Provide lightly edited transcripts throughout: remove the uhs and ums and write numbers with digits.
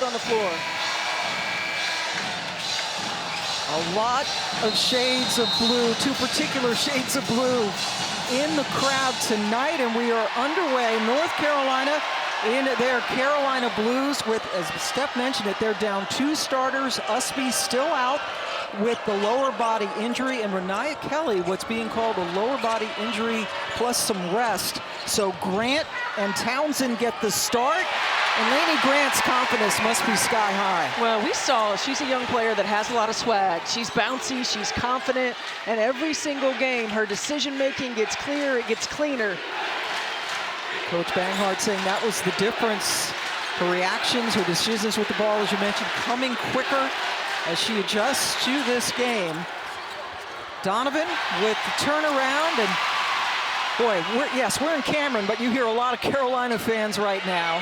on the floor. A lot of shades of blue, 2 particular shades of blue in the crowd tonight, and we are underway. North Carolina in their Carolina Blues with, as Steph mentioned it, they're down 2 starters. Ustby still out with the lower body injury, and Reniya Kelly, what's being called a lower body injury plus some rest. So Grant and Townsend get the start, and Lanie Grant's confidence must be sky high. Well, we saw she's a young player that has a lot of swag. She's bouncy, she's confident, and every single game, her decision-making gets clearer, it gets cleaner. Coach Banghart saying that was the difference. Her reactions, her decisions with the ball, as you mentioned, coming quicker as she adjusts to this game. Donovan with the turnaround, and boy, we're in Cameron, but you hear a lot of Carolina fans right now.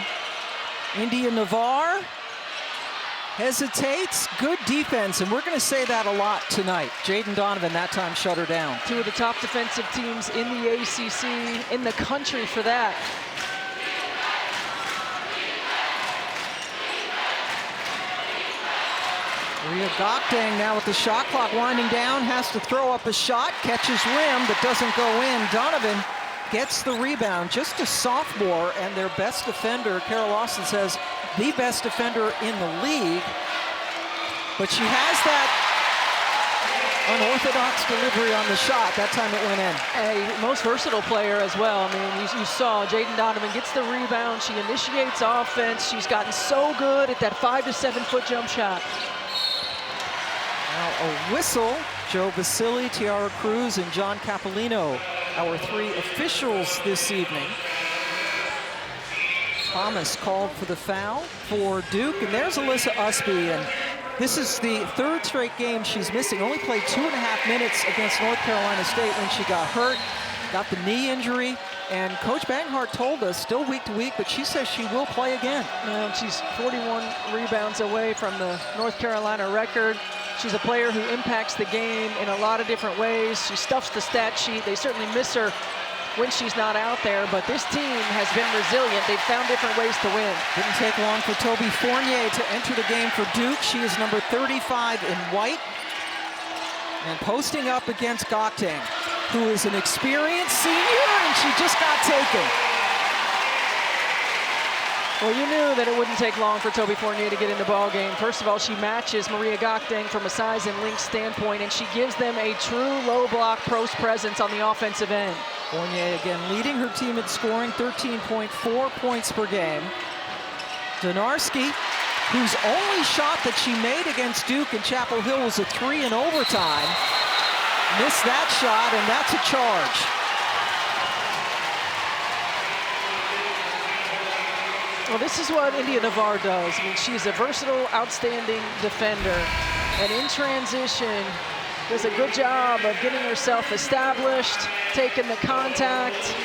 India Navarre hesitates, good defense, and we're going to say that a lot tonight. Jaden Donovan that time shut her down. 2 of the top defensive teams in the ACC, in the country for that. Reniya Gokdang now with the shot clock winding down, has to throw up a shot, catches rim, but doesn't go in. Donovan gets the rebound, just a sophomore, and their best defender, Carol Lawson says, the best defender in the league. But she has that unorthodox delivery on the shot. That time it went in. A most versatile player as well. I mean, you saw Jaden Donovan gets the rebound. She initiates offense. She's gotten so good at that 5 to 7 foot jump shot. Now a whistle. Joe Vasili, Tiara Cruz, and John Capolino, our 3 officials this evening. Thomas called for the foul for Duke, and there's Alyssa Ustby, and this is the 3rd straight game she's missing. Only played 2.5 minutes against North Carolina State when she got hurt, got the knee injury, and Coach Banghart told us, still week to week, but she says she will play again. And she's 41 rebounds away from the North Carolina record. She's a player who impacts the game in a lot of different ways. She stuffs the stat sheet. They certainly miss her when she's not out there, but this team has been resilient. They've found different ways to win. Didn't take long for Toby Fournier to enter the game for Duke. She is number 35 in white. And posting up against Gokdang, who is an experienced senior, and she just got taken. Well, you knew that it wouldn't take long for Toby Fournier to get in the ball game. First of all, she matches Reniya Gokdang from a size and length standpoint, and she gives them a true low block post presence on the offensive end. Fournier again leading her team in scoring, 13.4 points per game. Donarski, whose only shot that she made against Duke in Chapel Hill was a 3 in overtime, missed that shot, and that's a charge. Well, this is what India Navarre does. I mean, she's a versatile, outstanding defender. And in transition, does a good job of getting herself established, taking the contact.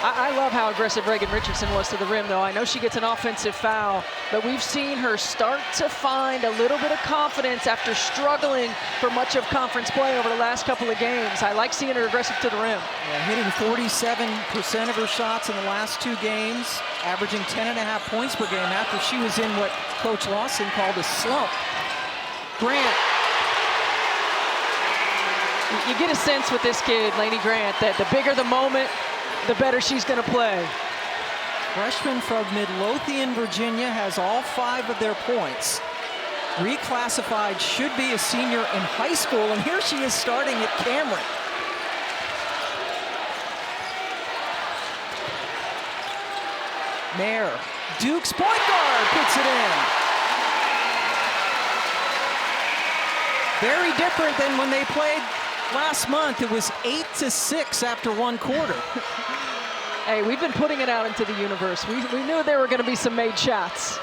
I love how aggressive Reigan Richardson was to the rim, though. I know she gets an offensive foul, but we've seen her start to find a little bit of confidence after struggling for much of conference play over the last couple of games. I like seeing her aggressive to the rim. Yeah, hitting 47% of her shots in the last 2 games, averaging 10.5 points per game after she was in what Coach Lawson called a slump. Grant. You get a sense with this kid, Lanie Grant, that the bigger the moment, the better she's going to play. Freshman from Midlothian, Virginia, has all 5 of their points. Reclassified, should be a senior in high school, and here she is starting at Cameron. Mayer, Duke's point guard, puts it in. Very different than when they played last month. It was 8-6 after 1 quarter. Hey, we've been putting it out into the universe. We knew there were going to be some made shots.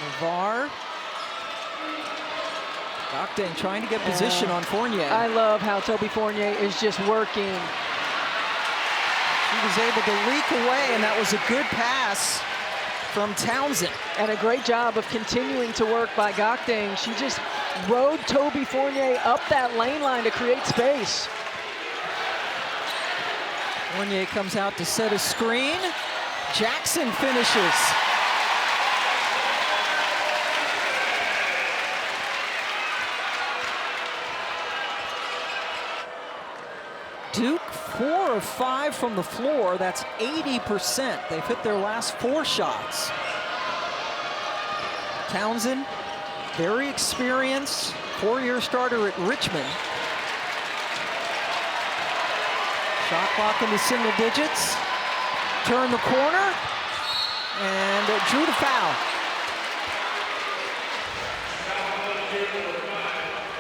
Navarre. Gokdang trying to get position on Fournier. I love how Toby Fournier is just working. She was able to leak away, and that was a good pass from Townsend. And a great job of continuing to work by Gokdang. She just rode Toby Fournier up that lane line to create space. Fournier comes out to set a screen. Jackson finishes. Duke 4 of 5 from the floor. That's 80%. They've hit their last 4 shots. Townsend, very experienced, 4-year starter at Richmond. Shot clock into single digits. Turn the corner and drew the foul.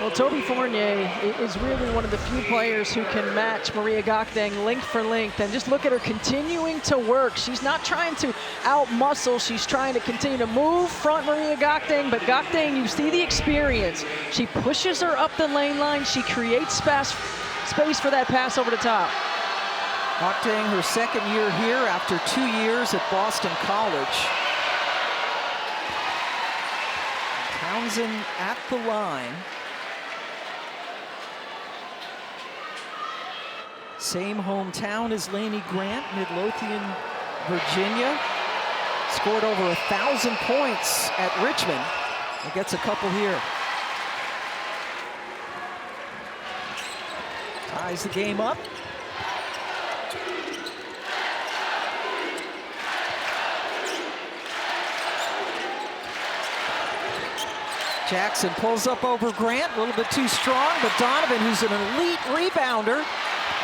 Well, Toby Fournier is really one of the few players who can match Reniya Gakdeng length for length. And just look at her continuing to work. She's not trying to out-muscle. She's trying to continue to move front Reniya Gakdeng. But Gakdeng, you see the experience. She pushes her up the lane line. She creates space for that pass over the top. Gakdeng, her second year here after 2 years at Boston College. Townsend at the line. Same hometown as Lanie Grant, Midlothian, Virginia. Scored over 1,000 points at Richmond. He gets a couple here. Ties the game up. Jackson pulls up over Grant, a little bit too strong, but Donovan, who's an elite rebounder,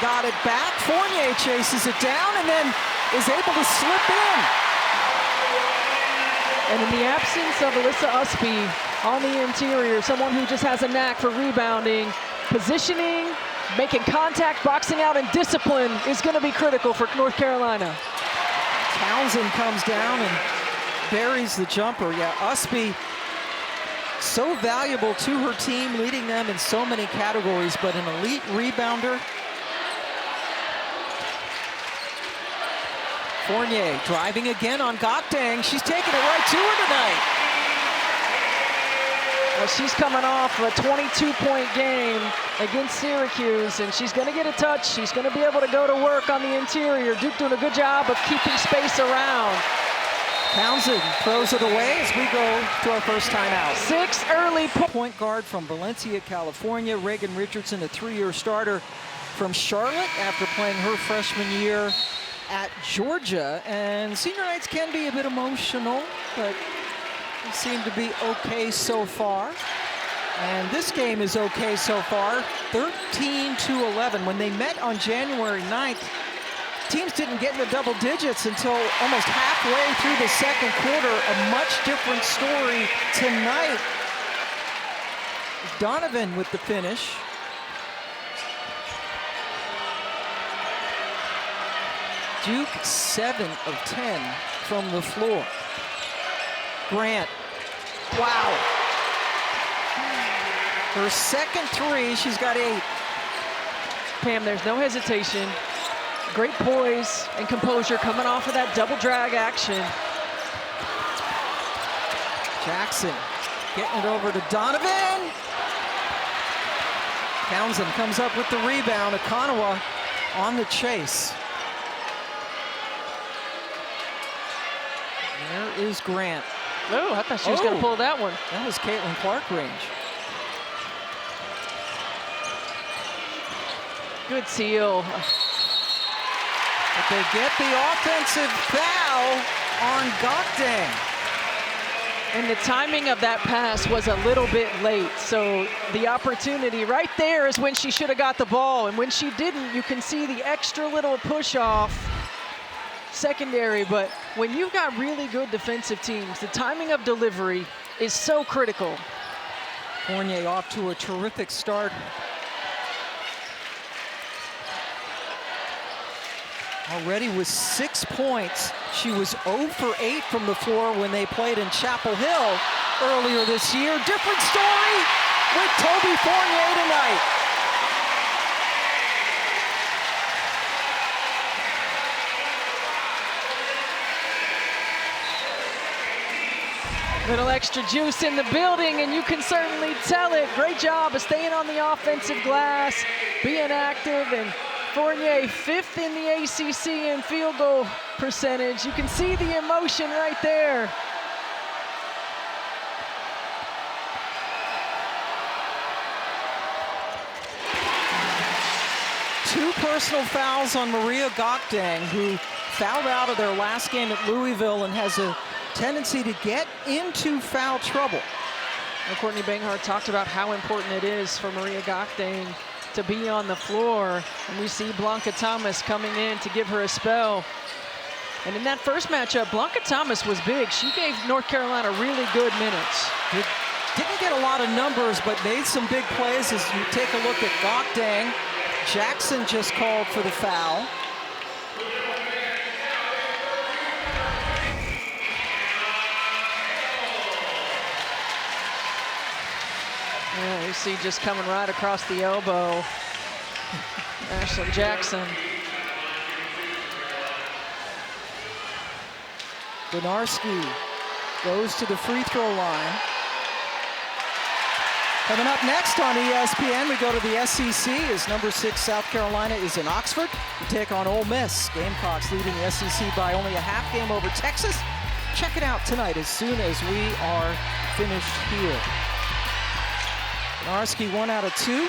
got it back. Fournier chases it down and then is able to slip in. And in the absence of Alyssa Ustby on the interior, someone who just has a knack for rebounding, positioning, making contact, boxing out, and discipline is going to be critical for North Carolina. Townsend comes down and buries the jumper. Yeah, Ustby, so valuable to her team, leading them in so many categories, but an elite rebounder. Fournier driving again on Gakdeng. She's taking it right to her tonight. Well, she's coming off a 22-point game against Syracuse, and she's going to get a touch. She's going to be able to go to work on the interior. Duke doing a good job of keeping space around. Townsend throws it away as we go to our first timeout. 6 early point guard from Valencia, California. Reigan Richardson, a 3-year starter from Charlotte after playing her freshman year at Georgia. And senior nights can be a bit emotional, but they seem to be okay so far. And this game is okay so far, 13-11. When they met on January 9th, teams didn't get into double digits until almost halfway through the second quarter. A much different story tonight. Donovan with the finish. Duke 7 of 10 from the floor. Grant, wow. Her second 3, she's got 8. Pam, there's no hesitation. Great poise and composure coming off of that double drag action. Jackson getting it over to Donovan. Townsend comes up with the rebound. Akanawa on the chase. There is Grant. Oh, I thought she was going to pull that one. That was Caitlin Clark range. Good seal. But they get the offensive foul on Gakdeng. And the timing of that pass was a little bit late. So the opportunity right there is when she should have got the ball. And when she didn't, you can see the extra little push off secondary. But when you've got really good defensive teams, the timing of delivery is so critical. Fournier off to a terrific start. Already with 6 points. She was 0 for 8 from the floor when they played in Chapel Hill earlier this year. Different story with Toby Fournier tonight. Little extra juice in the building, and you can certainly tell it. Great job of staying on the offensive glass, being active, and Fournier, 5th in the ACC in field goal percentage. You can see the emotion right there. Two personal fouls on Maria Gokdang, who fouled out of their last game at Louisville and has a tendency to get into foul trouble. Well, Courtney Banghart talked about how important it is for Maria Gokdang to be on the floor. And we see Blanca Thomas coming in to give her a spell. And in that first matchup, Blanca Thomas was big. She gave North Carolina really good minutes. Didn't get a lot of numbers, but made some big plays. As you take a look at Gokdang, Jackson just called for the foul. Yeah, you see just coming right across the elbow, Ashlyn Jackson. Benarski goes to the free throw line. Coming up next on ESPN, we go to the SEC as number 6 South Carolina is in Oxford to take on Ole Miss. Gamecocks leading the SEC by only a half game over Texas. Check it out tonight as soon as we are finished here. Benarski 1 out of 2.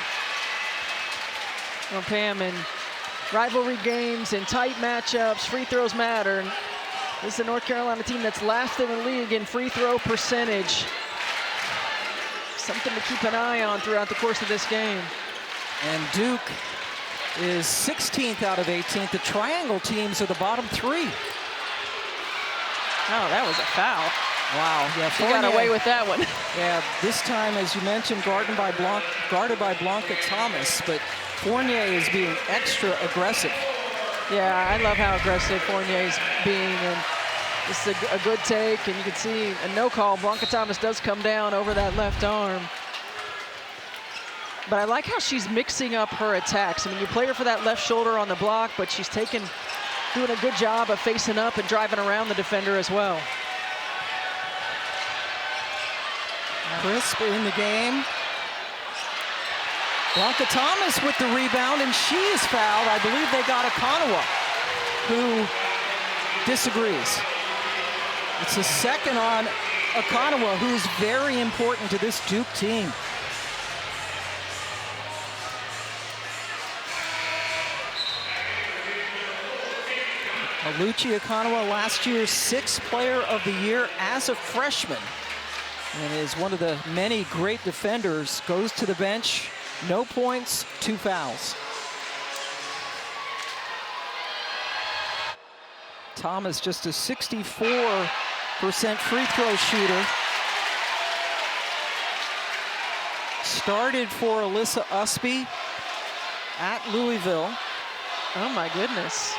Well, Pam, in rivalry games and tight matchups, free throws matter. This is a North Carolina team that's last in the league in free throw percentage. Something to keep an eye on throughout the course of this game. And Duke is 16th out of 18th. The triangle teams are the bottom 3. Oh, that was a foul. Wow, yeah, She got away with that one. Yeah, this time, as you mentioned, guarded by Blanca Thomas, but Fournier is being extra aggressive. Yeah, I love how aggressive Fournier's being, and this is a good take, and you can see a no call. Blanca Thomas does come down over that left arm. But I like how she's mixing up her attacks. I mean, you play her for that left shoulder on the block, but she's doing a good job of facing up and driving around the defender as well. Crisp in the game. Blanca Thomas with the rebound, and she is fouled. I believe they got Akanawa, who disagrees. It's the second on Akanawa, who's very important to this Duke team. Aluchi Akanawa, last year's 6th Player of the Year as a freshman, and is one of the many great defenders. Goes to the bench, no points, 2 fouls. Thomas just a 64% free throw shooter. Started for Alyssa Ustby at Louisville. Oh my goodness.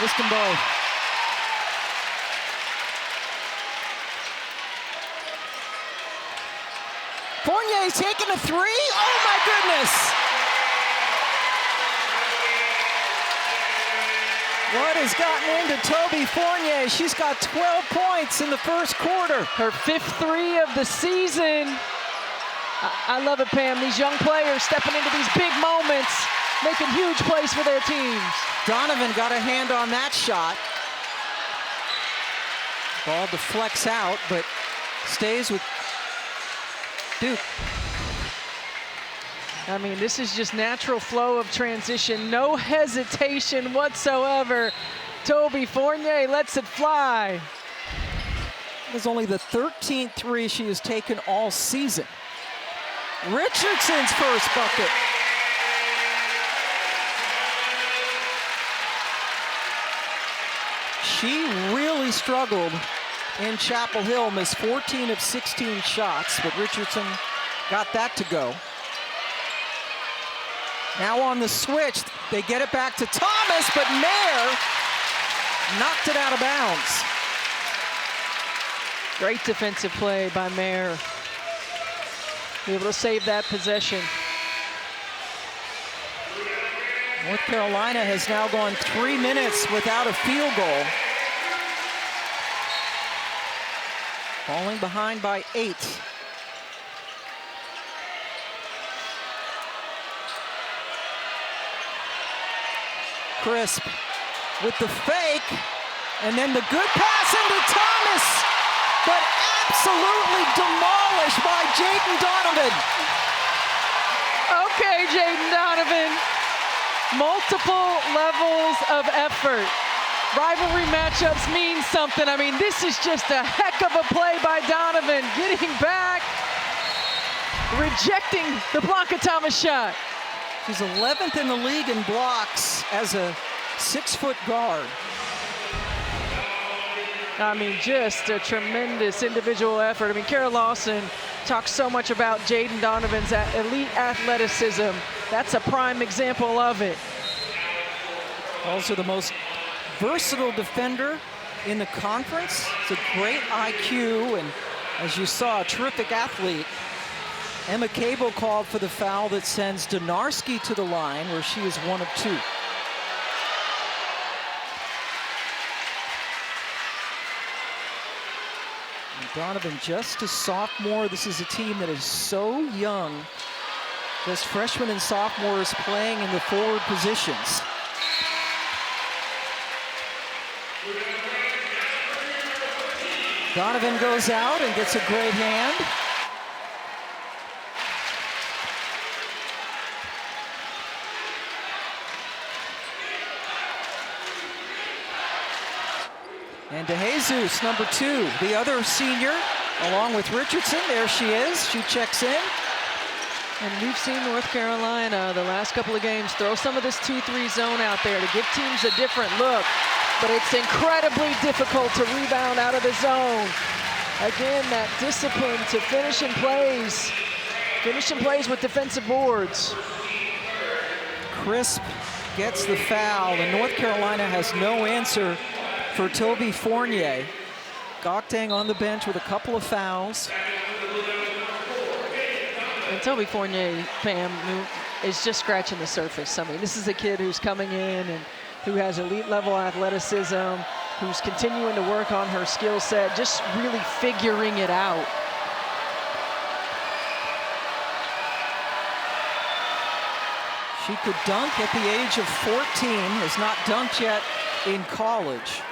Missed them both. Fournier's taking a 3. Oh my goodness! What has gotten into Toby Fournier? She's got 12 points in the first quarter. Her 5th 3 of the season. I love it, Pam. These young players stepping into these big moments, making huge plays for their teams. Donovan got a hand on that shot. Ball deflects out, but stays with Duke. I mean, this is just natural flow of transition. No hesitation whatsoever. Toby Fournier lets it fly. It is only the 13th 3 she has taken all season. Richardson's first bucket. She really struggled in Chapel Hill, missed 14 of 16 shots, but Richardson got that to go. Now on the switch, they get it back to Thomas, but Mayer knocked it out of bounds. Great defensive play by Mayer. Be able to save that possession. North Carolina has now gone 3 minutes without a field goal. Falling behind by 8. Crisp with the fake, and then the good pass into Thomas, but absolutely demolished by Jaden Donovan. Okay, Jaden Donovan, multiple levels of effort. Rivalry matchups mean something. I mean, this is just a heck of a play by Donovan, getting back, rejecting the Blanca Thomas shot. She's 11th in the league in blocks as a 6-foot guard. I mean, just a tremendous individual effort. I mean, Kara Lawson talks so much about Jaden Donovan's elite athleticism. That's a prime example of it. Also the most versatile defender in the conference. It's a great IQ, and as you saw, a terrific athlete. Emma Cable called for the foul that sends Donarski to the line, where she is 1 of 2. And Donovan, just a sophomore. This is a team that is so young. Just freshmen and sophomores playing in the forward positions. Donovan goes out and gets a great hand. And DeJesus, number 2, the other senior, along with Richardson. There she is. She checks in. And we've seen North Carolina the last couple of games throw some of this 2-3 zone out there to give teams a different look. But it's incredibly difficult to rebound out of the zone. Again, that discipline to finishing plays with defensive boards. Crisp gets the foul, and North Carolina has no answer for Toby Fournier. Gokdang on the bench with a couple of fouls. And Toby Fournier, Pam, is just scratching the surface. I mean, this is a kid who's coming in and who has elite level athleticism, who's continuing to work on her skill set, just really figuring it out. She could dunk at the age of 14, has not dunked yet in college.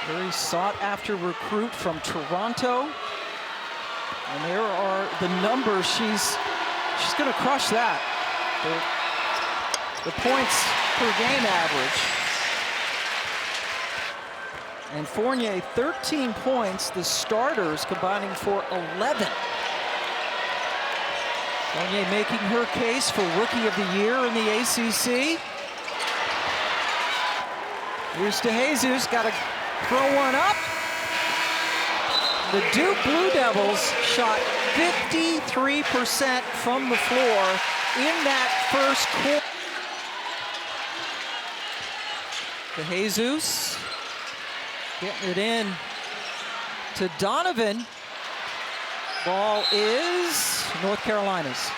Very sought after recruit from Toronto. And there are the numbers. She's gonna crush that. The points per game average. And Fournier, 13 points, the starters combining for 11. Fournier making her case for Rookie of the Year in the ACC. Here's DeJesus, got to throw one up. The Duke Blue Devils shot 53% from the floor in that first quarter. DeJesus getting it in to Donovan. Ball is North Carolina's.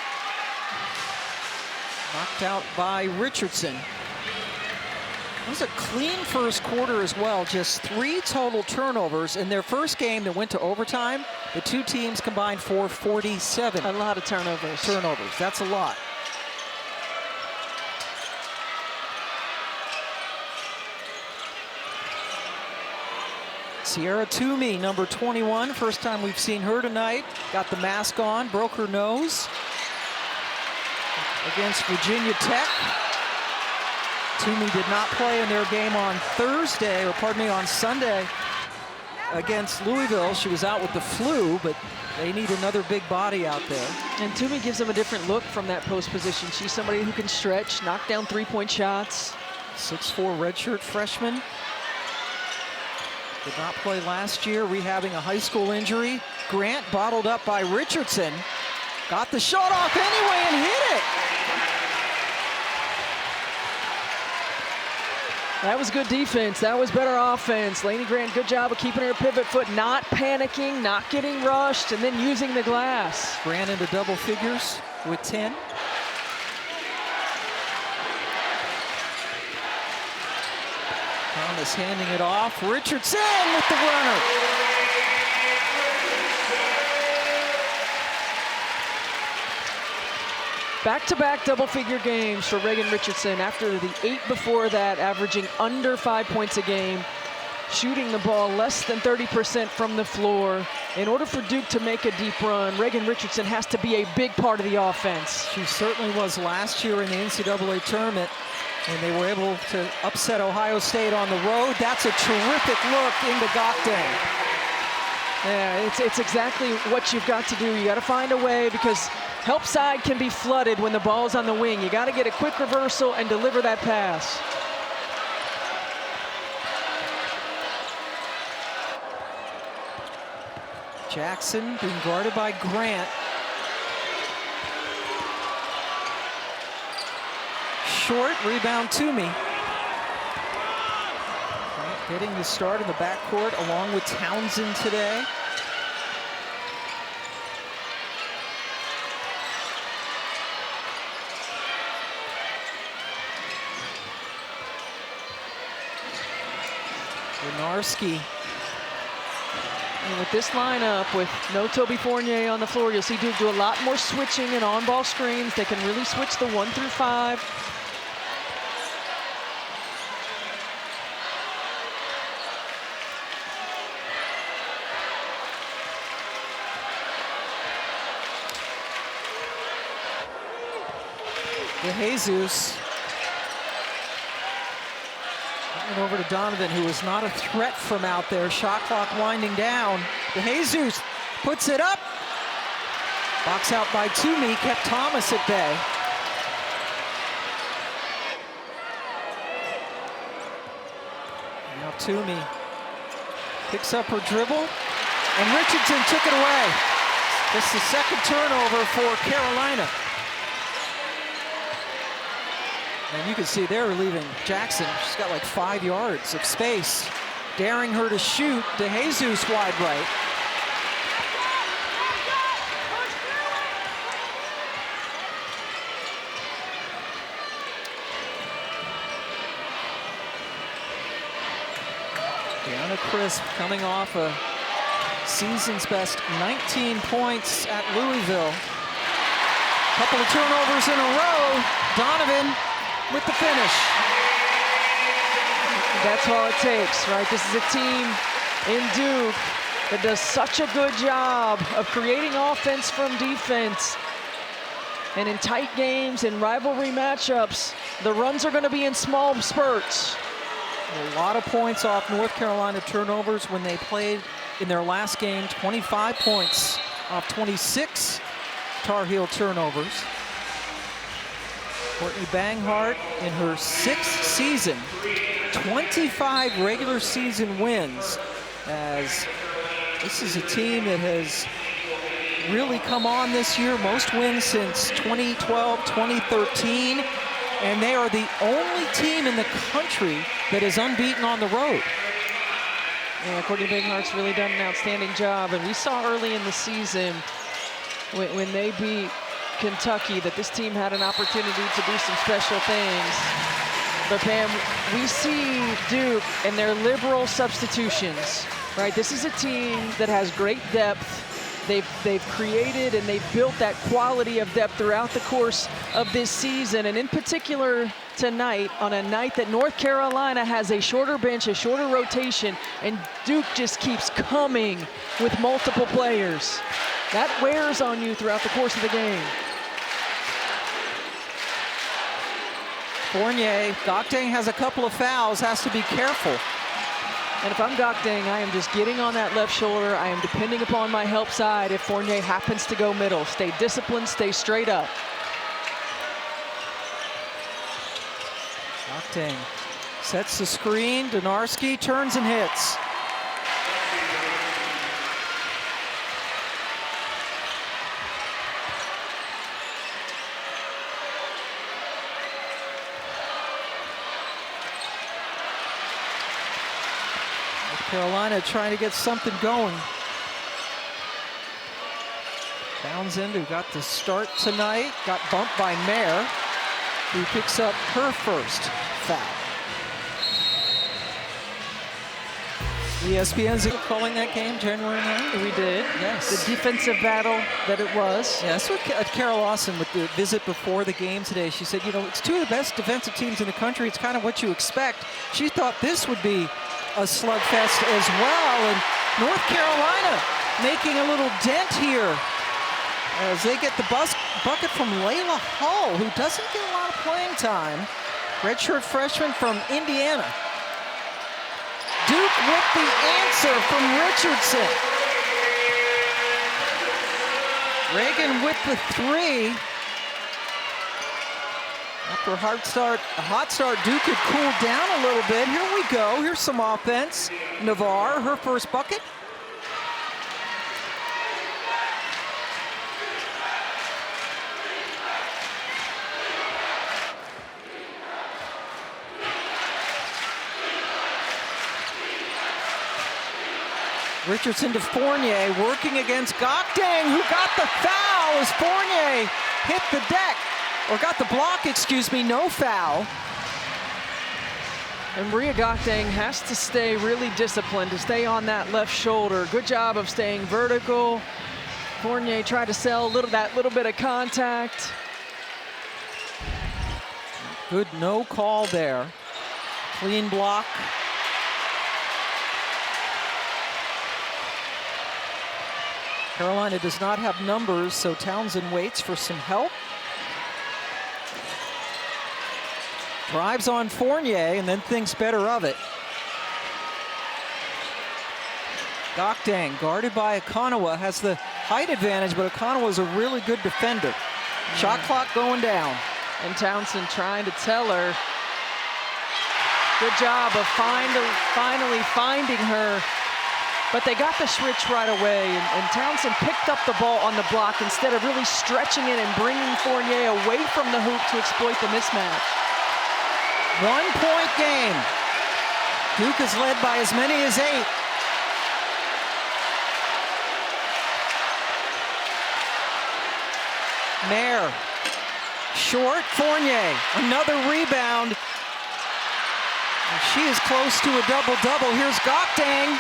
Knocked out by Richardson. It was a clean first quarter as well, just 3 total turnovers. In their first game that went to overtime, the two teams combined for 47. A lot of turnovers. That's a lot. Sierra Toomey, number 21, first time we've seen her tonight. Got the mask on, broke her nose against Virginia Tech. Toomey did not play in their game on on Sunday against Louisville. She was out with the flu, but they need another big body out there. And Toomey gives them a different look from that post position. She's somebody who can stretch, knock down 3-point shots. 6'4" redshirt freshman. Did not play last year, rehabbing a high school injury. Grant bottled up by Richardson. Got the shot off anyway and hit it. That was good defense. That was better offense. Lanie Grant, good job of keeping her pivot foot, not panicking, not getting rushed, and then using the glass. Grant into double figures with 10. Thomas handing it off. Richardson with the runner. Back-to-back double-figure games for Reigan Richardson after the 8 before that, averaging under 5 points a game, shooting the ball less than 30% from the floor. In order for Duke to make a deep run, Reigan Richardson has to be a big part of the offense. She certainly was last year in the NCAA tournament, and they were able to upset Ohio State on the road. That's a terrific look into Gokdeng. Yeah, it's exactly what you've got to do. You got to find a way, because help side can be flooded when the ball's on the wing. You got to get a quick reversal and deliver that pass. Jackson being guarded by Grant. Short rebound, Toomey. Grant getting the start in the backcourt along with Townsend today. Lenarski. And with this lineup, with no Toby Fournier on the floor, you'll see Duke do a lot more switching and on-ball screens. They can really switch the 1 through 5. DeJesus. Over to Donovan, who is not a threat from out there. Shot clock winding down. DeJesus puts it up. Box out by Toomey, kept Thomas at bay. Now Toomey picks up her dribble, and Richardson took it away. It's the second turnover for Carolina. And you can see they're relieving Jackson. She's got like 5 yards of space. Daring her to shoot. DeJesus wide right. Deanna Crisp coming off a season's best 19 points at Louisville. Couple of turnovers in a row. Donovan with the finish. That's all it takes, right? This is a team in Duke that does such a good job of creating offense from defense. And in tight games and rivalry matchups, the runs are going to be in small spurts. A lot of points off North Carolina turnovers when they played in their last game. 25 points off 26 Tar Heel turnovers. Courtney Banghart in her 6th season, 25 regular season wins, as this is a team that has really come on this year. Most wins since 2012, 2013, and they are the only team in the country that is unbeaten on the road. Yeah, Courtney Banghart's really done an outstanding job, and we saw early in the season when they beat Kentucky that this team had an opportunity to do some special things. But Pam, we see Duke and their liberal substitutions, right? This is a team that has great depth. They've created and they've built that quality of depth throughout the course of this season, and in particular tonight, on a night that North Carolina has a shorter bench, a shorter rotation, and Duke just keeps coming with multiple players. That wears on you throughout the course of the game. Fournier, Gokdeng has a couple of fouls, has to be careful. And if I'm Gokdeng, I am just getting on that left shoulder. I am depending upon my help side if Fournier happens to go middle. Stay disciplined, stay straight up. Gokdeng sets the screen, Donarski turns and hits. Carolina trying to get something going. Townsend, who got the start tonight, got bumped by Mayer, who picks up her first foul. ESPN's calling that game January 9th? We did. Yes. The defensive battle that it was. Yeah, that's what Carol Lawson with the visit before the game today. She said, you know, it's two of the best defensive teams in the country. It's kind of what you expect. She thought this would be a slugfest as well. And North Carolina making a little dent here as they get the bucket from Layla Hull, who doesn't get a lot of playing time. Redshirt freshman from Indiana. Duke with the answer from Richardson. Reigan with the three. After a hot start, Duke had cooled down a little bit. Here we go. Here's some offense. Navarre, her first bucket. Richardson to Fournier, working against Gokdang, who got the foul as Fournier hit the deck, or got the block, excuse me, no foul. And Maria Gokdang has to stay really disciplined to stay on that left shoulder. Good job of staying vertical. Fournier tried to sell that little bit of contact. Good no call there. Clean block. Carolina does not have numbers, so Townsend waits for some help. Drives on Fournier and then thinks better of it. Gokdang, guarded by Akanawa, has the height advantage, but Akanawa is a really good defender. Shot clock going down. And Townsend trying to tell her. Good job of finally finding her. But they got the switch right away, and Townsend picked up the ball on the block instead of really stretching it and bringing Fournier away from the hoop to exploit the mismatch. 1 point game. Duke is led by as many as 8. Mayer, short, Fournier, another rebound. And she is close to a double-double. Here's Gokdang.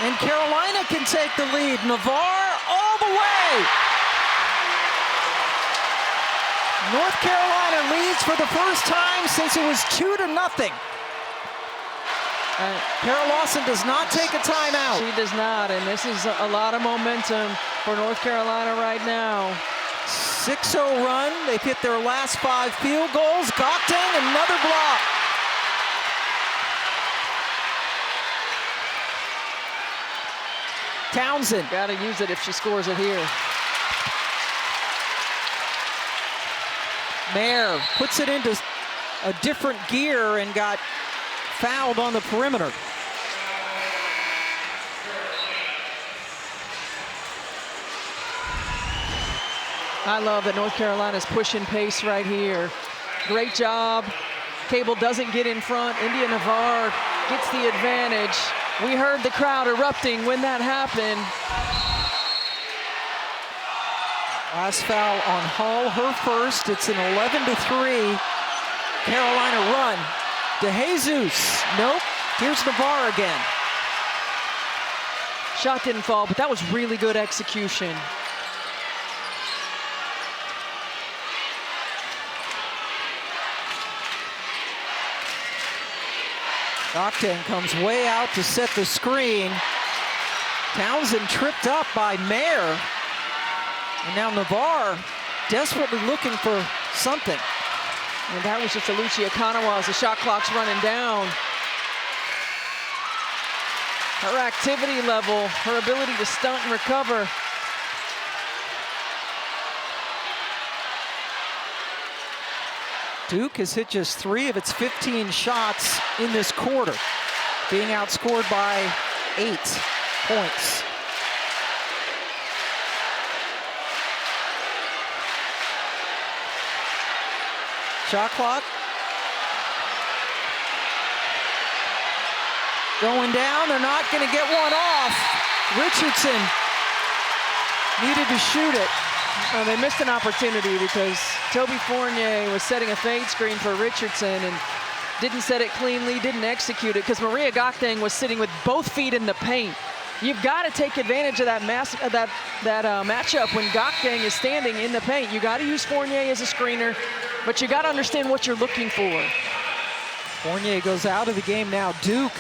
And Carolina can take the lead. Navarre all the way. North Carolina leads for the first time since it was 2-0. Carol Lawson does not take a timeout. She does not, and this is a lot of momentum for North Carolina right now. 6-0 run. They've hit their last 5 field goals. Gokdang, another block. Townsend. Got to use it if she scores it here. Mayer puts it into a different gear and got fouled on the perimeter. I love that North Carolina's pushing pace right here. Great job. Cable doesn't get in front. India Navarre gets the advantage. We heard the crowd erupting when that happened. Last foul on Hull, her first. It's an 11-3 Carolina run. DeJesus, nope. Here's Navarre again. Shot didn't fall, but that was really good execution. Gokdang comes way out to set the screen. Townsend tripped up by Mayer. And now Navarre desperately looking for something. And that was just Alyssa Akanawa as the shot clock's running down. Her activity level, her ability to stunt and recover. Duke has hit just 3 of its 15 shots in this quarter, being outscored by 8 points. Shot clock going down. They're not going to get one off. Richardson needed to shoot it. Well, they missed an opportunity because Toby Fournier was setting a fade screen for Richardson, and didn't set it cleanly, didn't execute it, because Maria Gokdang was sitting with both feet in the paint. You've got to take advantage of that matchup when Gokdang is standing in the paint. You got to use Fournier as a screener, but you got to understand what you're looking for. Fournier goes out of the game now. Duke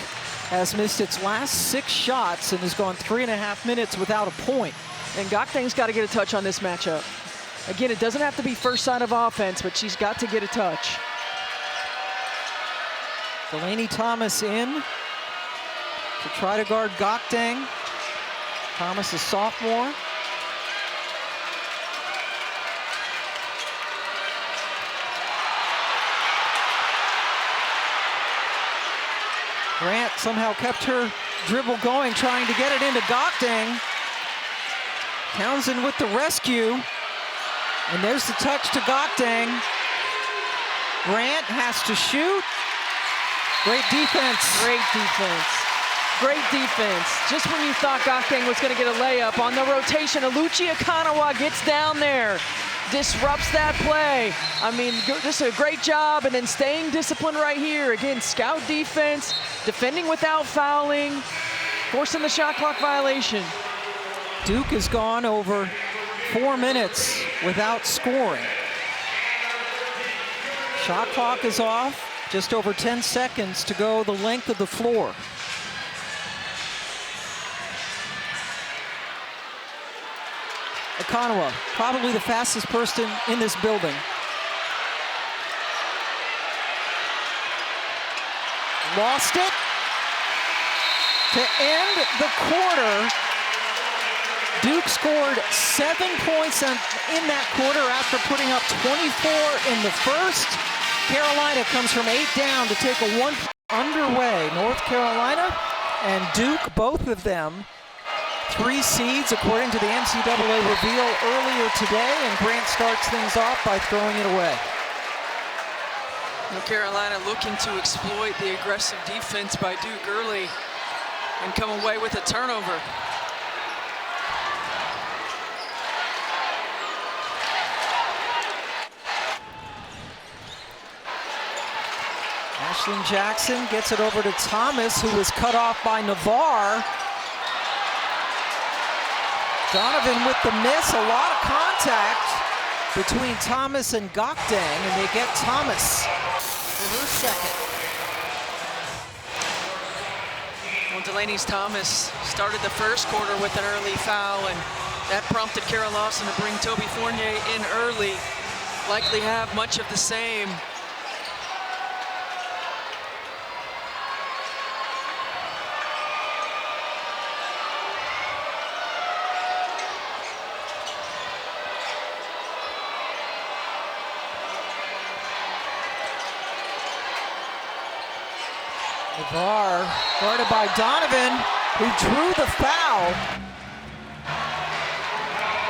has missed its last 6 shots and has gone 3.5 minutes without a point. And Gokdang's got to get a touch on this matchup. Again, it doesn't have to be first side of offense, but she's got to get a touch. Delaney Thomas in to try to guard Gokdang. Thomas is sophomore. Grant somehow kept her dribble going, trying to get it into Gokdang. Townsend with the rescue. And there's the touch to Gokdang. Grant has to shoot. Great defense. Great defense. Great defense. Just when you thought Gokdang was going to get a layup, on the rotation, Aluchia Kanawa gets down there, disrupts that play. I mean, just a great job, and then staying disciplined right here. Again, scout defense, defending without fouling, forcing the shot clock violation. Duke has gone over 4 minutes without scoring. Shot clock is off. Just over 10 seconds to go the length of the floor. Akanawa, probably the fastest person in this building. Lost it. To end the quarter, Duke scored 7 points in that quarter after putting up 24 in the first. Carolina comes from 8 down to take a 1 underway. North Carolina and Duke, both of them 3 seeds according to the NCAA reveal earlier today, and Grant starts things off by throwing it away. North Carolina looking to exploit the aggressive defense by Duke early and come away with a turnover. Ashlyn Jackson gets it over to Thomas, who was cut off by Navarre. Donovan with the miss, a lot of contact between Thomas and Gokdang, and they get Thomas for her second. Well, Delaney Thomas started the first quarter with an early foul, and that prompted Kara Lawson to bring Toby Fournier in early. Likely have much of the same. Navarre guarded by Donovan, who drew the foul.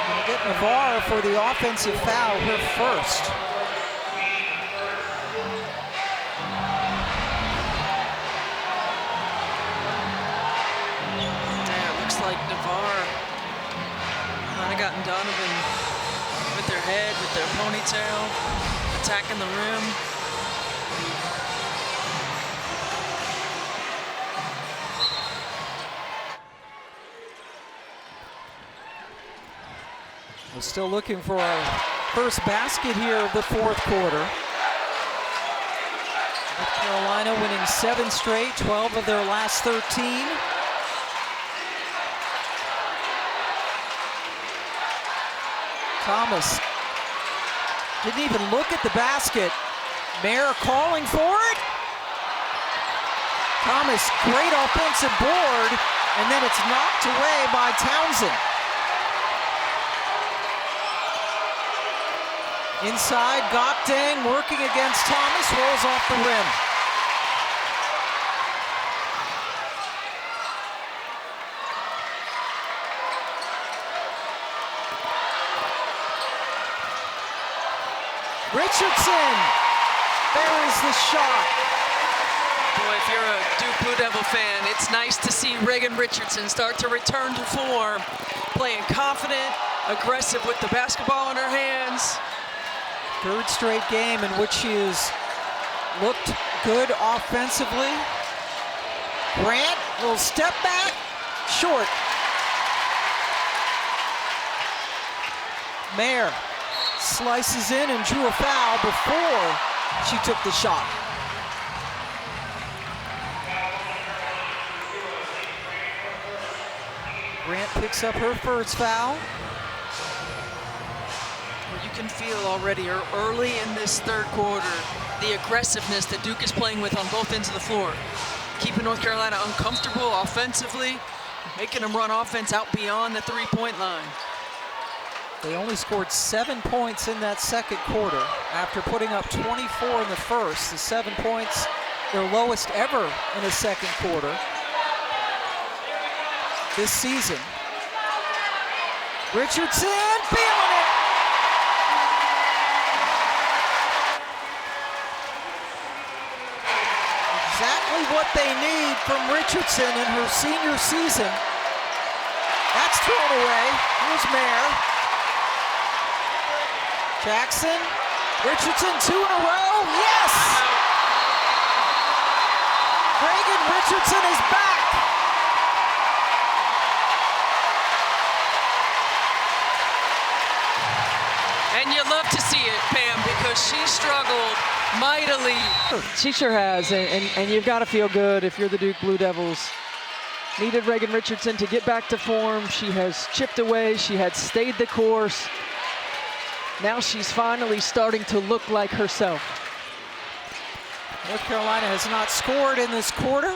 Gonna get Navarre for the offensive foul, her first. Yeah, it looks like Navarre might have gotten Donovan with their head, with their ponytail, attacking the rim. We're still looking for our first basket here of the fourth quarter. North Carolina winning 7 straight, 12 of their last 13. Thomas didn't even look at the basket. Mayer calling for it. Thomas, great offensive board, and then it's knocked away by Townsend. Inside, Gokdang working against Thomas, rolls off the rim. Richardson buries the shot. Boy, if you're a Duke Blue Devil fan, it's nice to see Reigan Richardson start to return to form, playing confident, aggressive with the basketball in her hands. Third straight game in which she has looked good offensively. Grant, little step back, short. Mayer slices in and drew a foul before she took the shot. Grant picks up her first foul. Well, you can feel already early in this third quarter the aggressiveness that Duke is playing with on both ends of the floor. Keeping North Carolina uncomfortable offensively, making them run offense out beyond the three-point line. They only scored 7 points in that second quarter after putting up 24 in the first. The 7 points, their lowest ever in a second quarter this season. Richardson feeling it. Exactly what they need from Richardson in her senior season. That's thrown away. Here's Mayer. Jackson, Richardson, 2 in a row, yes! Reigan Richardson is back. And you love to see it, Pam, because she struggled mightily. She sure has, and you've got to feel good if you're the Duke Blue Devils. Needed Reigan Richardson to get back to form. She has chipped away, she had stayed the course. Now she's finally starting to look like herself. North Carolina has not scored in this quarter.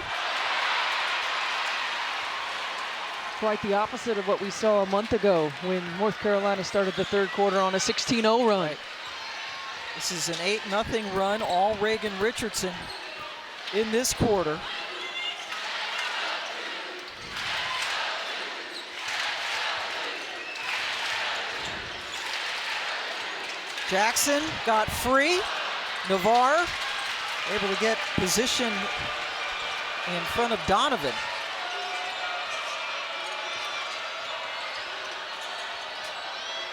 Quite the opposite of what we saw a month ago when North Carolina started the third quarter on a 16-0 run. Right. This is an 8-0 run, all Reigan Richardson in this quarter. Jackson got free. Navarre able to get position in front of Donovan.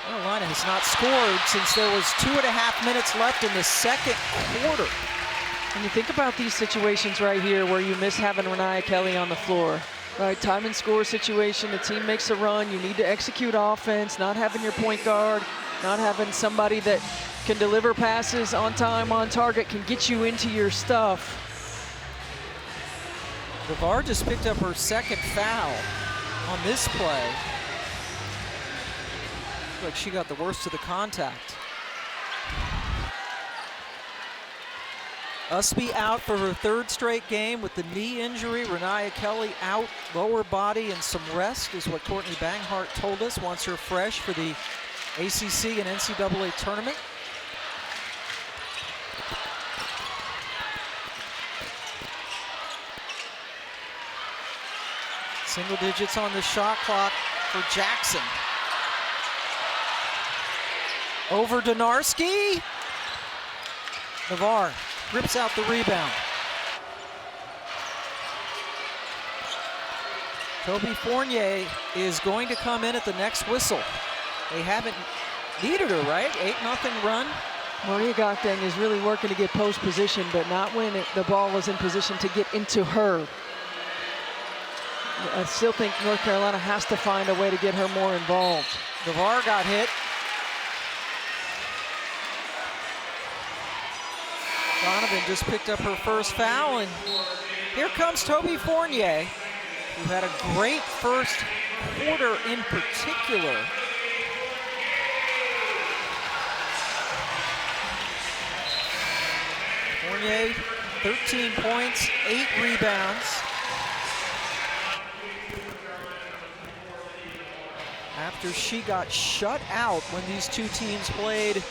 Carolina has not scored since there was 2.5 minutes left in the second quarter. When you think about these situations right here where you miss having Reniya Kelly on the floor, right? Time and score situation, the team makes a run, you need to execute offense, not having your point guard, not having somebody that can deliver passes on time, on target, can get you into your stuff. Navarre just picked up her second foul on this play. Looks like she got the worst of the contact. Ustby out for her third straight game with the knee injury. Reniya Kelly out, lower body and some rest is what Courtney Banghart told us. Wants her fresh for the ACC and NCAA tournament. Single digits on the shot clock for Jackson. Over Donarski. Navarre rips out the rebound. Toby Fournier is going to come in at the next whistle. They haven't needed her, right? 8-0 run. Maria Gakdeng is really working to get post position, but not when the ball was in position to get into her. I still think North Carolina has to find a way to get her more involved. Navarre got hit. Donovan just picked up her first foul, and here comes Toby Fournier, who had a great first quarter in particular. Fournier, 13 points, 8 rebounds. After she got shut out when these two teams played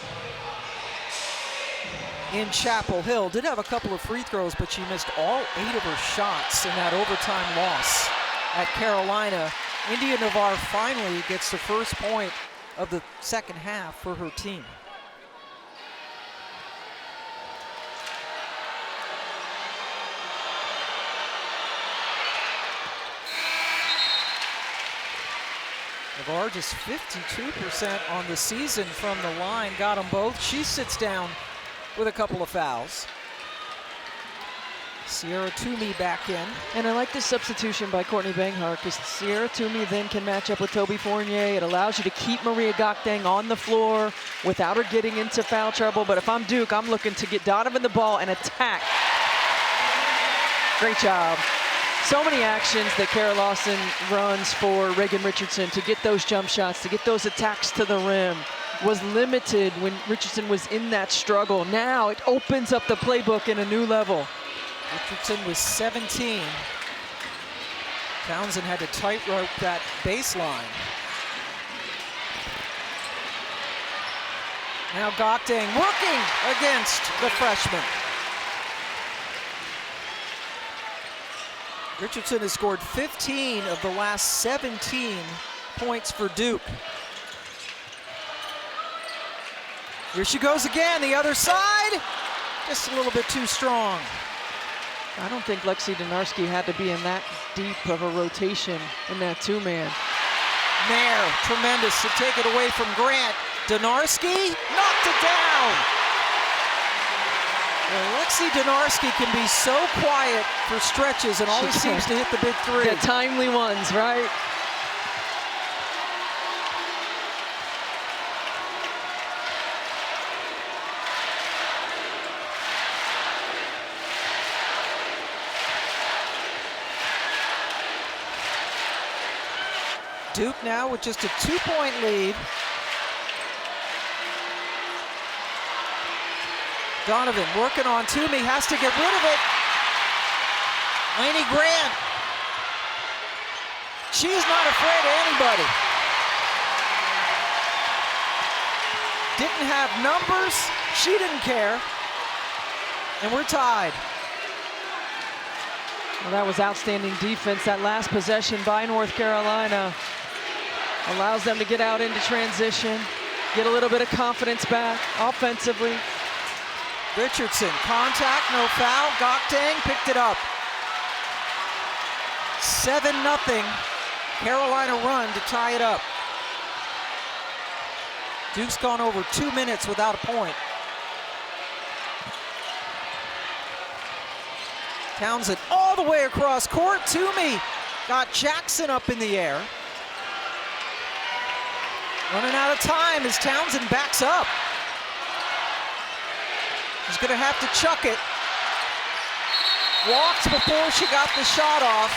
in Chapel Hill. Did have a couple of free throws, but she missed all 8 of her shots in that overtime loss at Carolina. India Navarre finally gets the first point of the second half for her team. Navarre just 52% on the season from the line, got them both. She sits down with a couple of fouls. Sierra Toomey back in. And I like this substitution by Courtney Banghart because Sierra Toomey then can match up with Toby Fournier. It allows you to keep Maria Gokdang on the floor without her getting into foul trouble. But if I'm Duke, I'm looking to get Donovan the ball and attack. Great job. So many actions that Kara Lawson runs for Reigan Richardson to get those jump shots, to get those attacks to the rim. Was limited when Richardson was in that struggle. Now it opens up the playbook in a new level. Richardson was 17. Townsend had to tightrope that baseline. Now Gokdang working against the freshman. Richardson has scored 15 of the last 17 points for Duke. Here she goes again, the other side. Just a little bit too strong. I don't think Lexi Donarski had to be in that deep of a rotation in that two-man. Mayer, tremendous to take it away from Grant. Donarski knocked it down. Well, Lexi Donarski can be so quiet for stretches and always seems to hit the big three. The timely ones, right? Duke now with just a 2-point lead. Donovan working on Toomey, has to get rid of it. Lanie Grant. She's not afraid of anybody. Didn't have numbers, she didn't care. And we're tied. Well, that was outstanding defense. That last possession by North Carolina allows them to get out into transition, get a little bit of confidence back offensively. Richardson, contact, no foul. Gokdang picked it up. 7-0, Carolina run to tie it up. Duke's gone over 2 minutes without a point. Townsend all the way across court. Toomey got Jackson up in the air. Running out of time as Townsend backs up. She's gonna have to chuck it. Walked before she got the shot off.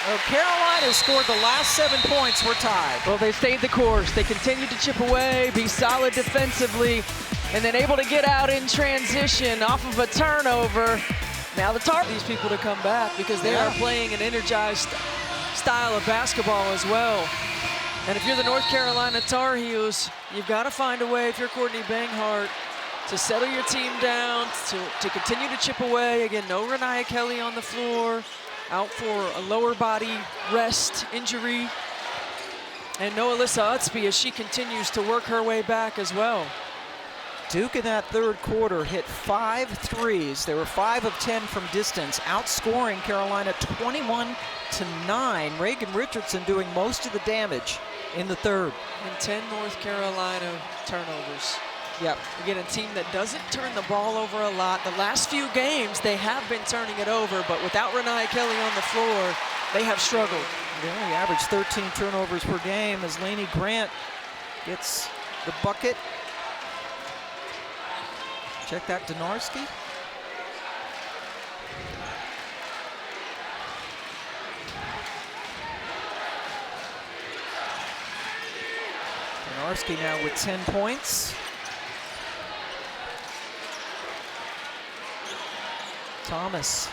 Well, Carolina scored the last 7 points, we're tied. Well, they stayed the course. They continued to chip away, be solid defensively, and then able to get out in transition off of a turnover. Now the Tar these people to come back because they are playing an energized style of basketball as well. And if you're the North Carolina Tar Heels, you've got to find a way, if you're Courtney Banghart, to settle your team down, to continue to chip away. Again, no Reniya Kelly on the floor, out for a lower body rest injury. And no Alyssa Ustby as she continues to work her way back as well. Duke in that third quarter hit 5 threes. They were 5 of 10 from distance, outscoring Carolina 21-9. Reigan Richardson doing most of the damage in the third. And 10 North Carolina turnovers. Yep. Again, a team that doesn't turn the ball over a lot. The last few games, they have been turning it over, but without Reniya Kelly on the floor, they have struggled. They only average 13 turnovers per game as Lanie Grant gets the bucket. Check that, Donarski. Donarski now with 10 points. Thomas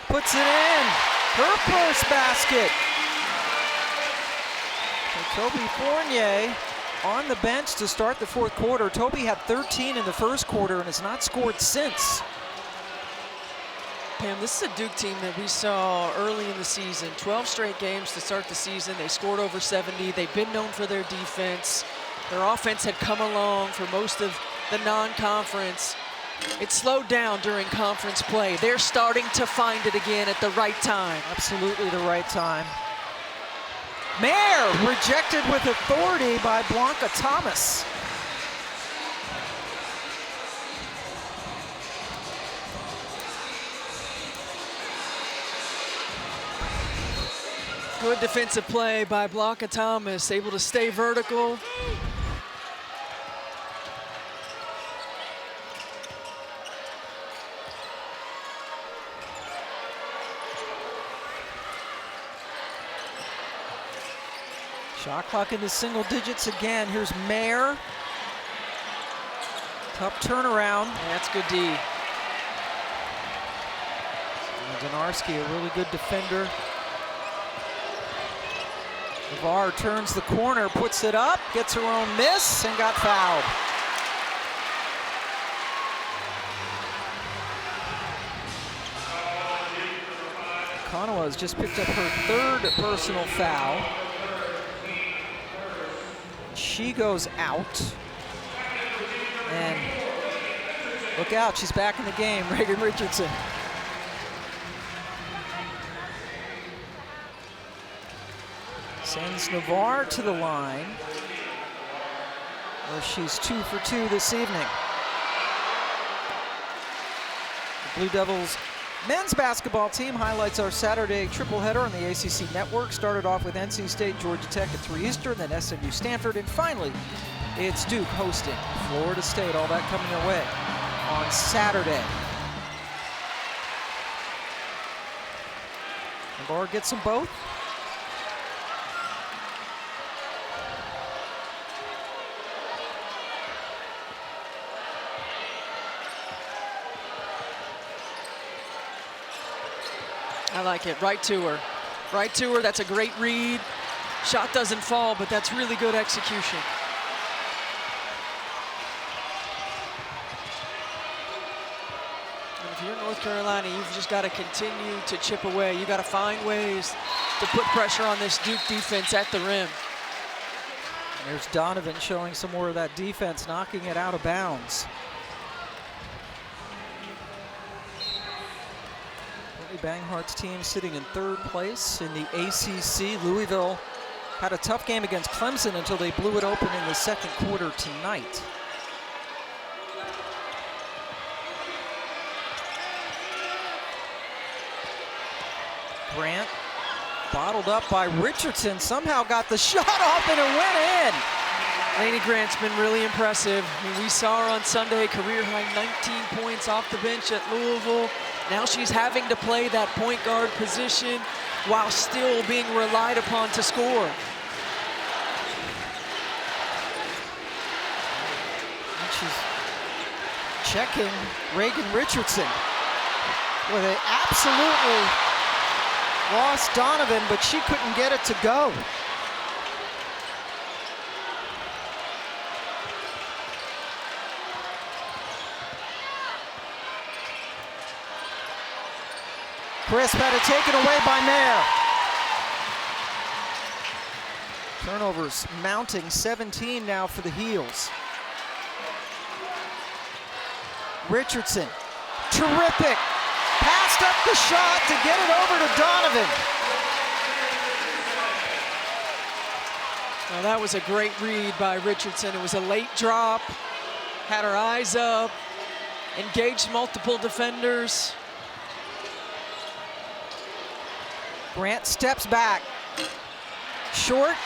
puts it in. Her first basket. So Toby Fournier on the bench to start the fourth quarter. Toby had 13 in the first quarter and has not scored since. Pam, this is a Duke team that we saw early in the season. 12 straight games to start the season. They scored over 70. They've been known for their defense. Their offense had come along for most of the non-conference. It slowed down during conference play. They're starting to find it again at the right time. Absolutely the right time. Mayer rejected with authority by Blanca Thomas. Good defensive play by Blanca Thomas, able to stay vertical. Shot clock into single digits again. Here's Mayer. Tough turnaround. Yeah, that's good D. Donarski, a really good defender. Navarre turns the corner, puts it up, gets her own miss, and got fouled. Kanawa has just picked up her third personal foul. She goes out. And look out, she's back in the game, Reigan Richardson. Sends Navarre to the line, where she's 2 for 2 this evening. The Blue Devils men's basketball team highlights our Saturday triple header on the ACC network. Started off with NC State, Georgia Tech at 3 Eastern, then SMU Stanford, and finally it's Duke hosting Florida State. All that coming your way on Saturday. Navarre gets them both. I like it, right to her. Right to her, that's a great read. Shot doesn't fall, but that's really good execution. And if you're North Carolina, you've just got to continue to chip away. You got to find ways to put pressure on this Duke defense at the rim. And there's Donovan showing some more of that defense, knocking it out of bounds. Banghart's team sitting in 3rd place in the ACC. Louisville had a tough game against Clemson until they blew it open in the 2nd quarter tonight. Grant, bottled up by Richardson, somehow got the shot off and it went in. Lanie Grant's been really impressive. I mean, we saw her on Sunday, career high 19 points off the bench at Louisville. Now she's having to play that point guard position while still being relied upon to score. And she's checking Reigan Richardson. Well, they absolutely lost Donovan, but she couldn't get it to go. Crisp had it taken away by Mayer. Turnovers mounting, 17 now for the Heels. Richardson, terrific. Passed up the shot to get it over to Donovan. Well, that was a great read by Richardson. It was a late drop, had her eyes up, engaged multiple defenders. Grant steps back. Short.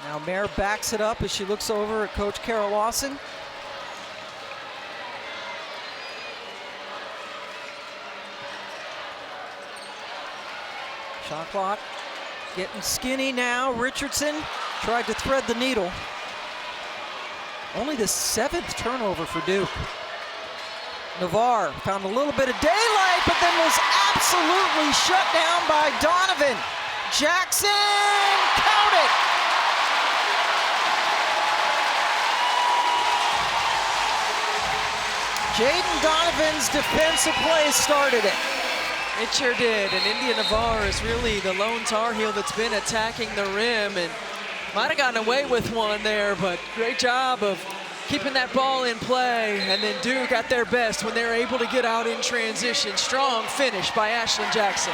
Now Mayer backs it up as she looks over at Coach Carol Lawson. Shot clock getting skinny now. Richardson tried to thread the needle. Only the 7th turnover for Duke. Navarre found a little bit of daylight, but then was absolutely shut down by Donovan. Jackson, count it! Jaden Donovan's defensive play started it. It sure did, and India Navarre is really the lone Tar Heel that's been attacking the rim, and might have gotten away with one there, but great job of keeping that ball in play. And then Duke at their best when they're able to get out in transition. Strong finish by Ashlyn Jackson.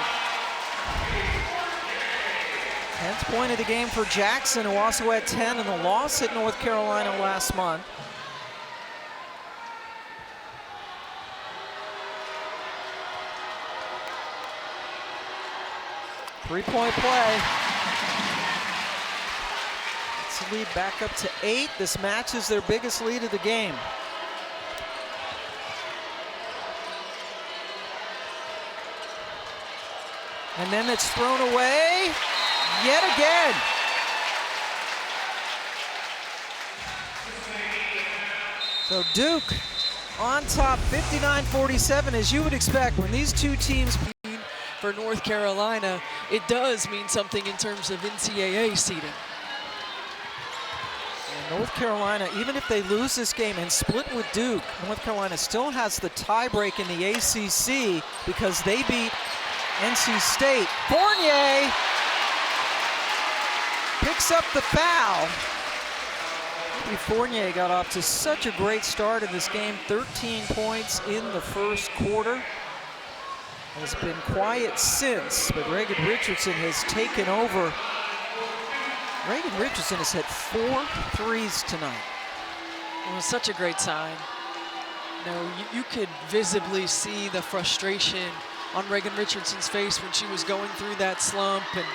10th point of the game for Jackson, who also had 10 in the loss at North Carolina last month. Three-point play. It's the lead back up to 8. This matches their biggest lead of the game. And then it's thrown away yet again. So Duke on top, 59-47, as you would expect when these two teams. For North Carolina, it does mean something in terms of NCAA seeding. And North Carolina, even if they lose this game and split with Duke, North Carolina still has the tiebreak in the ACC because they beat NC State. Fournier picks up the foul. Toby Fournier got off to such a great start in this game, 13 points in the first quarter. Has been quiet since, but Reigan Richardson has taken over. Reigan Richardson has hit 4 threes tonight. It was such a great sign. You know, you could visibly see the frustration on Reigan Richardson's face when she was going through that slump, and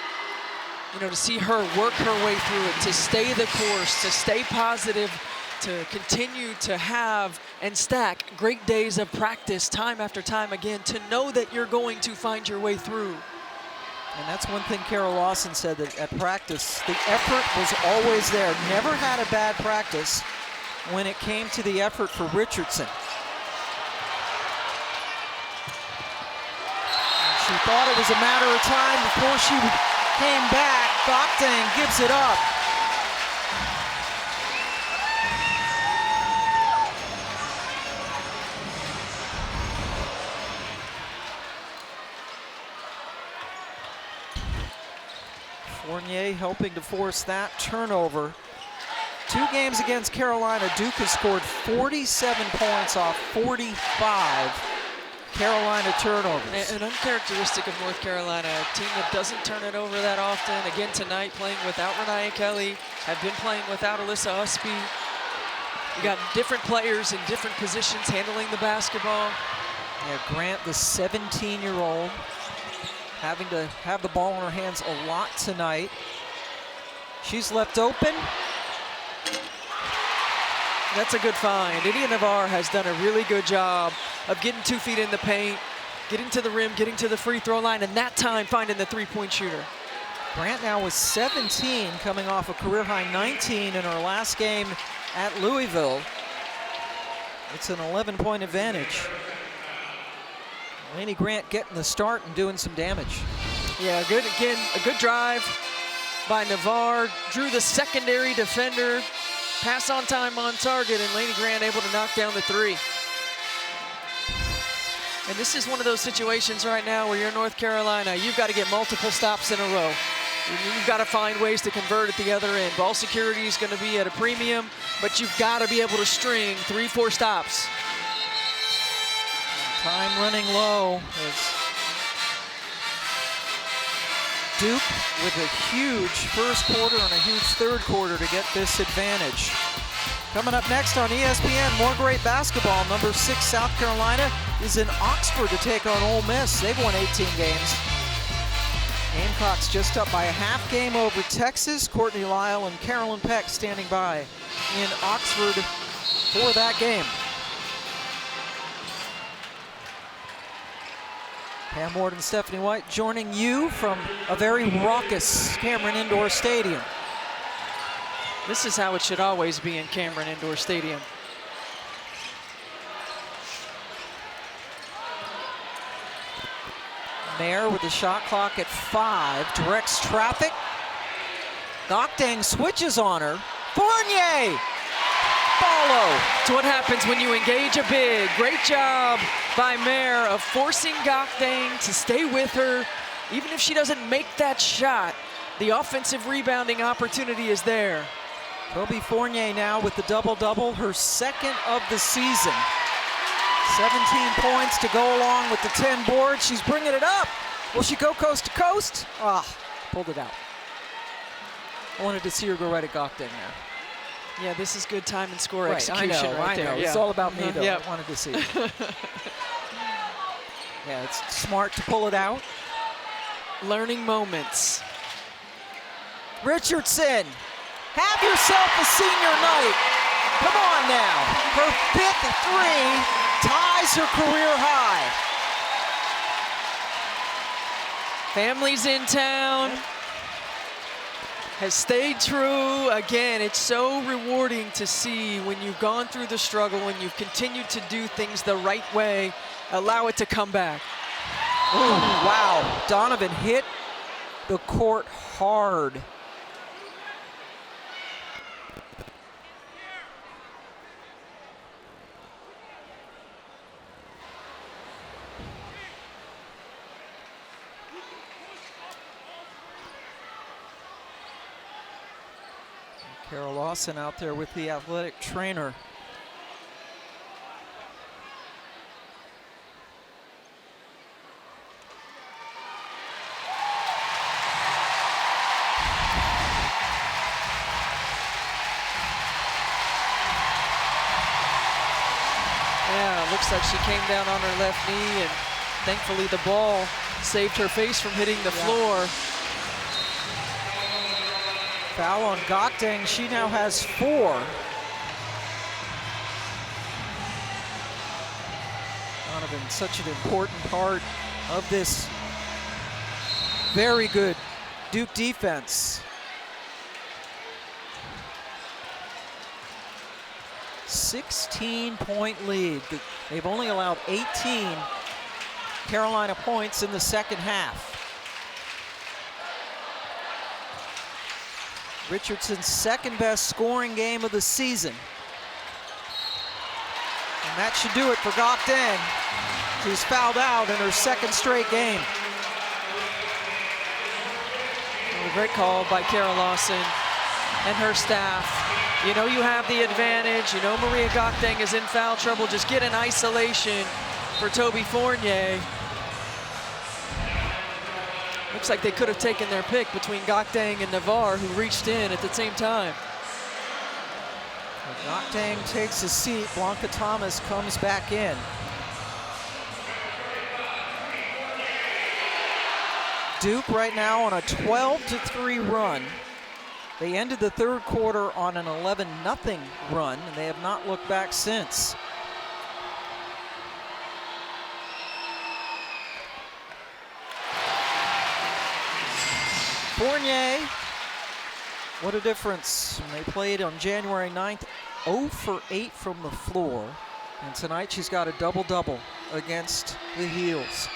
you know, to see her work her way through it, to stay the course, to stay positive, to continue to have and stack great days of practice time after time again, to know that you're going to find your way through. And that's one thing Carol Lawson said, that at practice, the effort was always there. Never had a bad practice when it came to the effort for Richardson. She thought it was a matter of time before she came back. Gokdang gives it up. Fournier helping to force that turnover. 2 games against Carolina, Duke has scored 47 points off 45 Carolina turnovers. An uncharacteristic of North Carolina, a team that doesn't turn it over that often. Again tonight, playing without Reniya Kelly, have been playing without Alyssa Ustby. You got different players in different positions handling the basketball. Yeah, Grant, the 17-year-old, having to have the ball in her hands a lot tonight. She's left open. That's a good find. Reniya Navarre has done a really good job of getting 2 feet in the paint, getting to the rim, getting to the free throw line, and that time finding the three-point shooter. Grant now with 17, coming off a career-high 19 in her last game at Louisville. It's an 11-point advantage. Lanie Grant getting the start and doing some damage. Yeah, good again, a good drive by Navarre, drew the secondary defender, pass on time on target, and Lanie Grant able to knock down the 3. And this is one of those situations right now where you're North Carolina, you've got to get multiple stops in a row. You've got to find ways to convert at the other end. Ball security is going to be at a premium, but you've got to be able to string 3-4 stops. Time running low as Duke with a huge first quarter and a huge third quarter to get this advantage. Coming up next on ESPN, more great basketball. Number 6 South Carolina is in Oxford to take on Ole Miss. They've won 18 games. Gamecocks just up by a half game over Texas. Courtney Lyle and Carolyn Peck standing by in Oxford for that game. Pam Ward and Stephanie White joining you from a very raucous Cameron Indoor Stadium. This is how it should always be in Cameron Indoor Stadium. Mayer with the shot clock at 5, directs traffic. Gokdang switches on her. Fournier! Follow. It's what happens when you engage a big. Great job by Mayer of forcing Gokdang to stay with her. Even if she doesn't make that shot, the offensive rebounding opportunity is there. Toby Fournier now with the double-double, her second of the season. 17 points to go along with the 10 boards. She's bringing it up. Will she go coast to coast? Ah, pulled it out. I wanted to see her go right at Gokdeng there. Yeah, this is good time and score Right, execution I know. there. It's all about me, though. Yep. I wanted to see it. Yeah, it's smart to pull it out. Learning moments. Richardson, have yourself a senior night. Come on now. Her 5th three ties her career high. Family's in town. Has stayed true. Again, it's so rewarding to see when you've gone through the struggle, when you've continued to do things the right way, allow it to come back. Ooh, wow, Donovan hit the court hard. Carol Lawson out there with the athletic trainer. Yeah, looks like she came down on her left knee, and thankfully the ball saved her face from hitting the floor. Foul on Gokdeng. She now has 4. Donovan, such an important part of this very good Duke defense. 16-point lead. They've only allowed 18 Carolina points in the second half. Richardson's second best scoring game of the season. And that should do it for Gokdeng. She's fouled out in her second straight game. Well, a great call by Carol Lawson and her staff. You know you have the advantage. You know Maria Gokdeng is in foul trouble. Just get an isolation for Toby Fournier. Looks like they could have taken their pick between Gokdeng and Navarre, who reached in at the same time. Gokdeng takes a seat. Blanca Thomas comes back in. Duke right now on a 12-3 run. They ended the third quarter on an 11-0 run, and they have not looked back since. Fournier, what a difference. They played on January 9th, 0 for 8 from the floor. And tonight she's got a double-double against the Heels.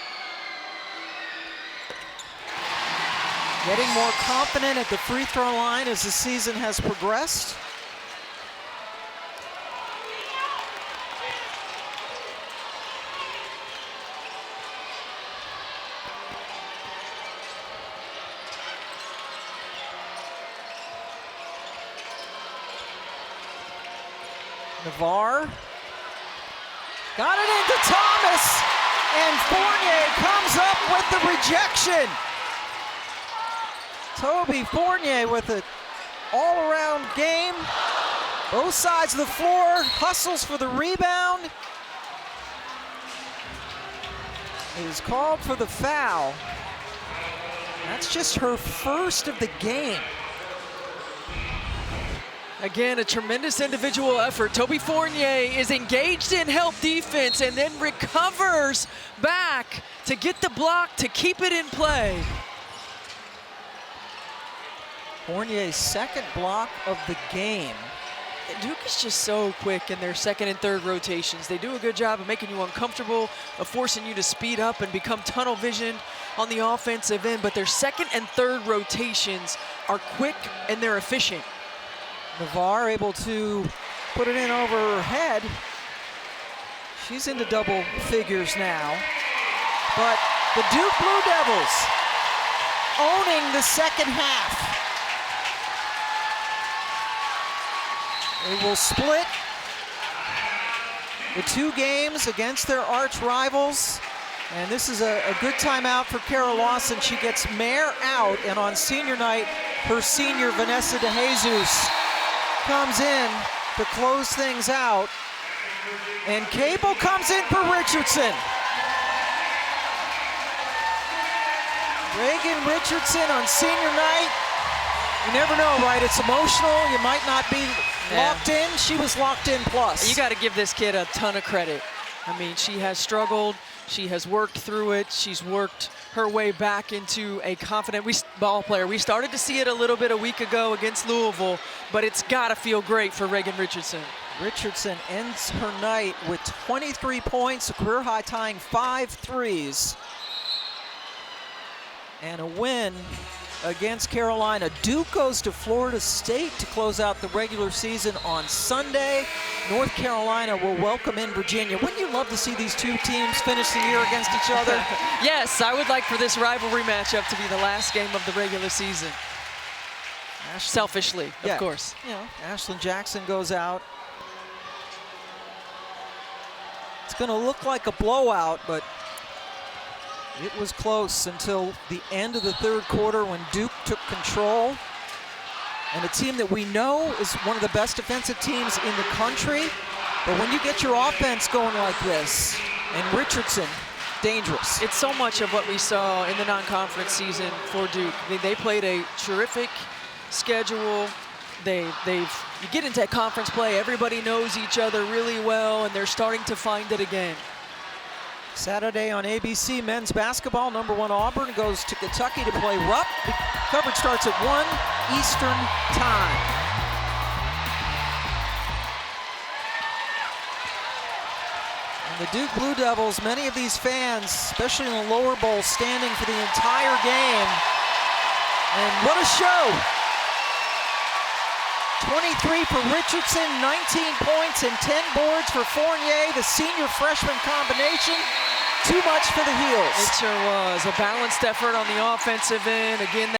Getting more confident at the free throw line as the season has progressed. Navarre got it into Thomas, and Fournier comes up with the rejection. Toby Fournier with an all-around game. Both sides of the floor, hustles for the rebound. It is called for the foul. That's just her first of the game. Again, a tremendous individual effort. Toby Fournier is engaged in help defense and then recovers back to get the block to keep it in play. Fournier's second block of the game. Duke is just so quick in their second and third rotations. They do a good job of making you uncomfortable, of forcing you to speed up and become tunnel visioned on the offensive end, but their second and third rotations are quick and they're efficient. Navarre able to put it in over her head. She's into double figures now. But the Duke Blue Devils owning the second half. They will split the 2 games against their arch rivals. And this is a good timeout for Carol Lawson. She gets Mayer out, and on senior night, her senior Vanessa De Jesus comes in to close things out. And Cable comes in for Richardson. Reigan Richardson on senior night. You never know, right? It's emotional. You might not be locked in. She was locked in plus. You got to give this kid a ton of credit. I mean, she has struggled. She has worked through it. She's worked her way back into a confident ball player. We started to see it a little bit a week ago against Louisville, but it's got to feel great for Reigan Richardson. Richardson ends her night with 23 points, a career high tying 5 threes. And a win against Carolina. Duke goes to Florida State to close out the regular season on Sunday. North Carolina will welcome in Virginia. Wouldn't you love to see these two teams finish the year against each other? Yes, I would like for this rivalry matchup to be the last game of the regular season. Selfishly, of course. You know, Ashlyn Jackson goes out. It's going to look like a blowout, but it was close until the end of the third quarter when Duke took control. And a team that we know is one of the best defensive teams in the country. But when you get your offense going like this, and Richardson, dangerous. It's so much of what we saw in the non-conference season for Duke. They played a terrific schedule. You get into conference play, everybody knows each other really well, and they're starting to find it again. Saturday on ABC, men's basketball, #1 Auburn goes to Kentucky to play Rupp. The coverage starts at 1 Eastern time. And the Duke Blue Devils, many of these fans, especially in the lower bowl, standing for the entire game. And what a show! 23 for Richardson, 19 points and 10 boards for Fournier, the senior freshman combination. Too much for the Heels. It sure was. A balanced effort on the offensive end. Again,